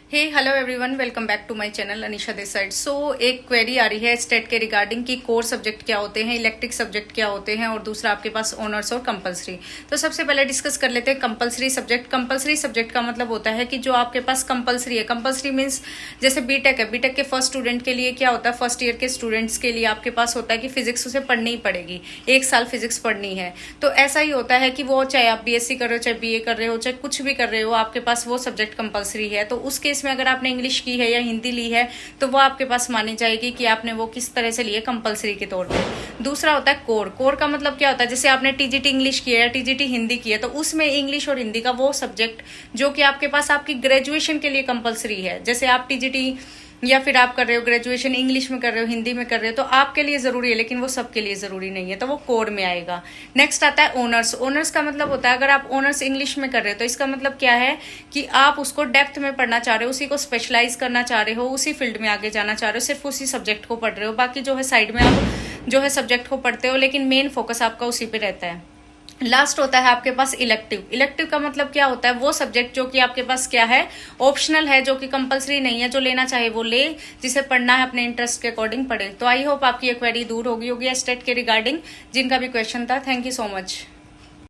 Hey hello everyone, welcome back to my channel Anisha this side. So एक query आ रही है state के regarding कि कोर सब्जेक्ट क्या होते हैं, इलेक्टिव सब्जेक्ट क्या होते हैं और दूसरा आपके पास ऑनर्स और कंपलसरी। तो सबसे पहले डिस्कस कर लेते हैं कंपलसरी सब्जेक्ट। कंपलसरी सब्जेक्ट का मतलब होता है कि जो आपके पास कंपलसरी है। कंपलसरी मीन्स जैसे बीटेक है, बीटेक के फर्स्ट स्टूडेंट के लिए क्या होता है, फर्स्ट ईयर के स्टूडेंट्स के लिए आपके पास होता है कि फिजिक्स उसे पढ़नी ही पड़ेगी, 1 साल फिजिक्स पढ़नी है। तो ऐसा ही होता है कि वो चाहे आप बीएससी कर रहे हो, चाहे बीए कर रहे हो, चाहे कुछ भी कर रहे हो, आपके पास वो सब्जेक्ट कंपलसरी है। तो उस केस में अगर आपने इंग्लिश की है या हिंदी ली है तो वो आपके पास मानी जाएगी कि आपने वो किस तरह से ली है, कंपलसरी के तौर पे। दूसरा होता है कोर। कोर का मतलब क्या होता है, जैसे आपने टीजीटी इंग्लिश की है या टीजीटी हिंदी की है तो उसमें इंग्लिश और हिंदी का वो सब्जेक्ट जो कि आपके पास आपकी ग्रेजुएशन के लिए कंपलसरी है। जैसे आप टीजीटी या फिर आप कर रहे हो ग्रेजुएशन इंग्लिश में कर रहे हो, हिंदी में कर रहे हो, तो आपके लिए जरूरी है, लेकिन वो सबके लिए जरूरी नहीं है, तो वो कोर में आएगा। नेक्स्ट आता है ऑनर्स। ऑनर्स का मतलब होता है अगर आप ऑनर्स इंग्लिश में कर रहे हो तो इसका मतलब क्या है कि आप उसको डेप्थ में पढ़ना चाह रहे हो, उसी को स्पेशलाइज करना चाह रहे हो, उसी फील्ड में आगे जाना चाह रहे हो, सिर्फ उसी सब्जेक्ट को पढ़ रहे हो। बाकी जो है साइड में आप जो है सब्जेक्ट को पढ़ते हो, लेकिन मेन फोकस आपका उसी पे रहता है। लास्ट होता है आपके पास इलेक्टिव। इलेक्टिव का मतलब क्या होता है, वो सब्जेक्ट जो कि आपके पास क्या है, ऑप्शनल है, जो कि कंपलसरी नहीं है, जो लेना चाहे वो ले, जिसे पढ़ना है अपने इंटरेस्ट के अकॉर्डिंग पढ़े। तो आई होप आपकी ये क्वेरी दूर होगी या स्टेट के रिगार्डिंग जिनका भी क्वेश्चन था। Thank you so much.